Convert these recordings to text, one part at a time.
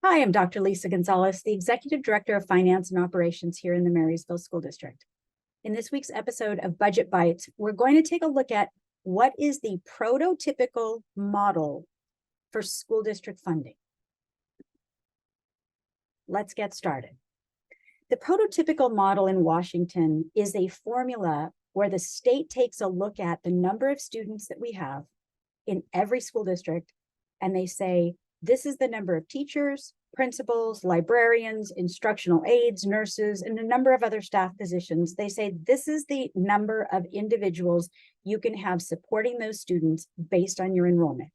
Hi, I'm Dr. Lisa Gonzalez, the Executive Director of Finance and Operations here in the Marysville School District. In this week's episode of Budget Bytes, we're going to take a look at what is the prototypical model for school district funding. Let's get started. The prototypical model in Washington is a formula where the state takes a look at the number of students that we have in every school district, and they say, this is the number of teachers, principals, librarians, instructional aides, nurses, and a number of other staff positions. They say this is the number of individuals you can have supporting those students based on your enrollment.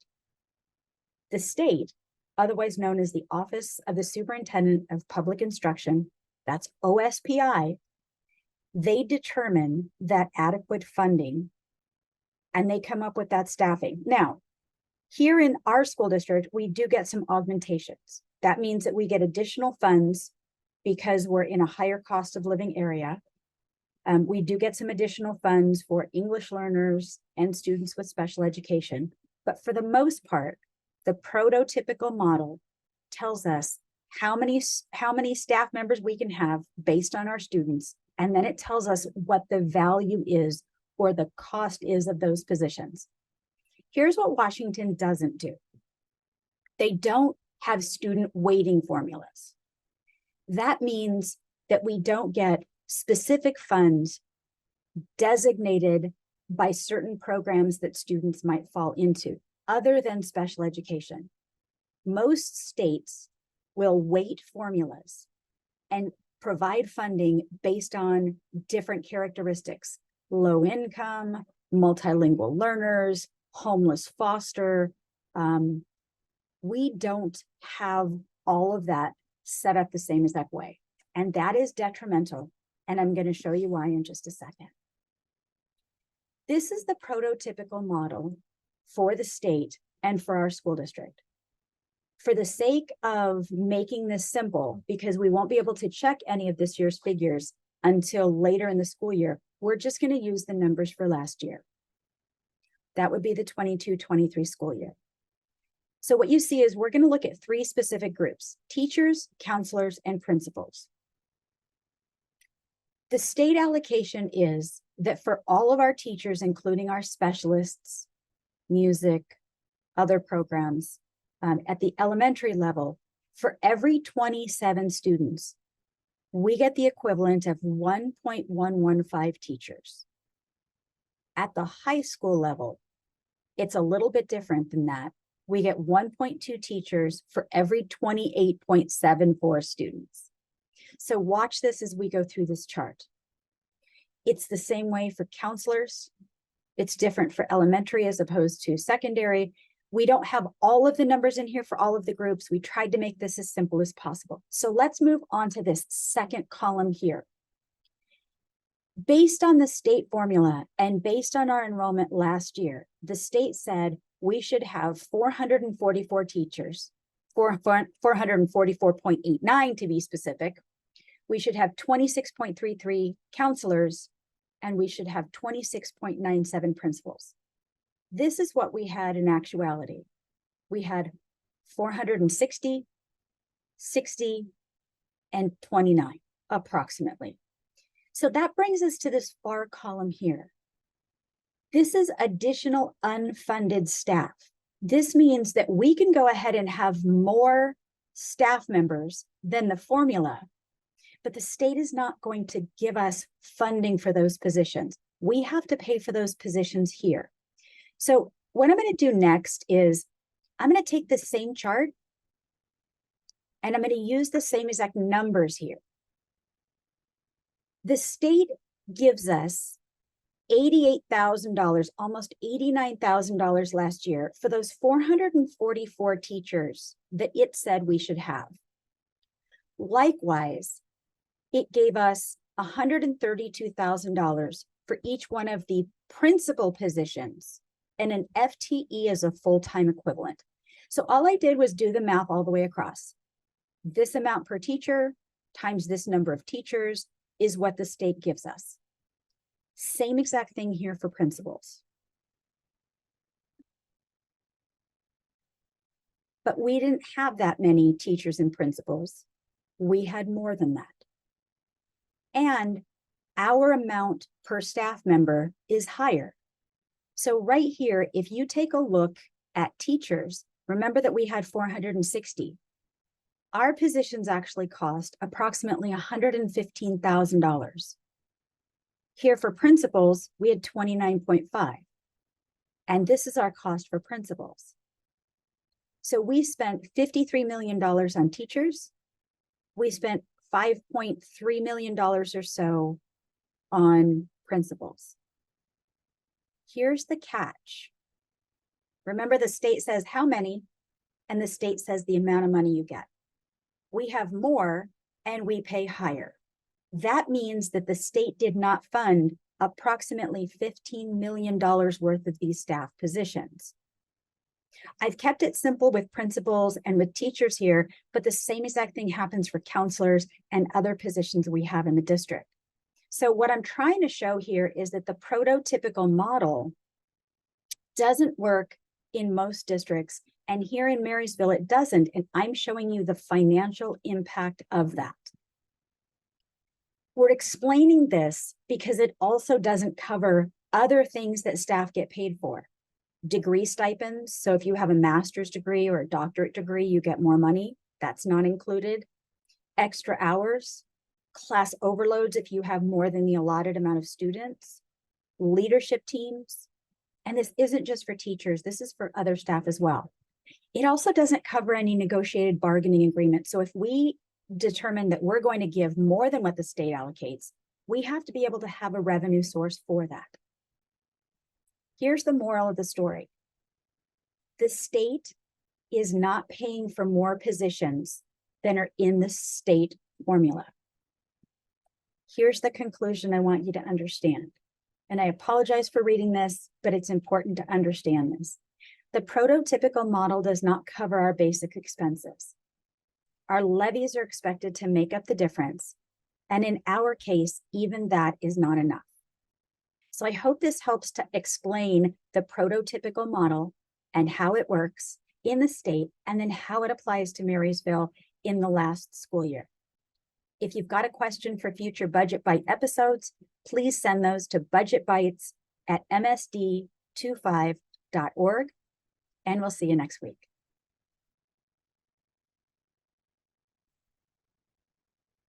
The state, otherwise known as the Office of the Superintendent of Public Instruction, that's OSPI, they determine that adequate funding and they come up with that staffing. Now, here in our school district, we do get some augmentations. That means that we get additional funds because we're in a higher cost of living area. We do get some additional funds for English learners and students with special education. But for the most part, the prototypical model tells us how many staff members we can have based on our students. And then it tells us what the value is or the cost is of those positions. Here's what Washington doesn't do. They don't have student weighting formulas. That means that we don't get specific funds designated by certain programs that students might fall into, other than special education. Most states will weight formulas and provide funding based on different characteristics: low income, multilingual learners, homeless foster. We don't have all of that set up the same exact way. And that is detrimental. And I'm going to show you why in just a second. This is the prototypical model for the state and for our school district. For the sake of making this simple, because we won't be able to check any of this year's figures until later in the school year, we're just going to use the numbers for last year. That would be the 22-23 school year. So what you see is we're going to look at three specific groups: teachers, counselors, and principals. The state allocation is that for all of our teachers, including our specialists, music, other programs, at the elementary level, for every 27 students, we get the equivalent of 1.115 teachers. At the high school level, it's a little bit different than that. We get 1.2 teachers for every 28.74 students. So watch this as we go through this chart. It's the same way for counselors. It's different for elementary as opposed to secondary. We don't have all of the numbers in here for all of the groups. We tried to make this as simple as possible. So let's move on to this second column here. Based on the state formula and based on our enrollment last year, the state said we should have 444 teachers, 444.89 to be specific. We should have 26.33 counselors, and we should have 26.97 principals. This is what we had in actuality. We had 460, 60, and 29 approximately. So that brings us to this far column here. This is additional unfunded staff. This means that we can go ahead and have more staff members than the formula, but the state is not going to give us funding for those positions. We have to pay for those positions here. So what I'm going to do next is I'm going to take the same chart and I'm going to use the same exact numbers here. The state gives us $88,000, almost $89,000 last year for those 444 teachers that it said we should have. Likewise, it gave us $132,000 for each one of the principal positions, and an FTE is a full-time equivalent. So all I did was do the math all the way across. This amount per teacher times this number of teachers is what the state gives us. Same exact thing here for principals. But we didn't have that many teachers and principals. We had more than that. And our amount per staff member is higher. So right here, if you take a look at teachers, remember that we had 460. Our positions actually cost approximately $115,000. Here for principals, we had 29.5. And this is our cost for principals. So we spent $53 million on teachers. We spent $5.3 million or so on principals. Here's the catch. Remember, the state says how many, and the state says the amount of money you get. We have more and we pay higher. That means that the state did not fund approximately $15 million worth of these staff positions. I've kept it simple with principals and with teachers here, but the same exact thing happens for counselors and other positions we have in the district. So what I'm trying to show here is that the prototypical model doesn't work in most districts, and here in Marysville it doesn't, and I'm showing you the financial impact of that. We're explaining this because it also doesn't cover other things that staff get paid for. Degree stipends, so if you have a master's degree or a doctorate degree, you get more money. That's not included. Extra hours, class overloads if you have more than the allotted amount of students, leadership teams, and this isn't just for teachers, this is for other staff as well. It also doesn't cover any negotiated bargaining agreement. So if we determine that we're going to give more than what the state allocates, we have to be able to have a revenue source for that. Here's the moral of the story. The state is not paying for more positions than are in the state formula. Here's the conclusion I want you to understand. And I apologize for reading this, but it's important to understand this. The prototypical model does not cover our basic expenses. Our levies are expected to make up the difference. And in our case, even that is not enough. So I hope this helps to explain the prototypical model and how it works in the state, and then how it applies to Marysville in the last school year. If you've got a question for future Budget Bite episodes, please send those to budgetbytes@msd25.org, and we'll see you next week.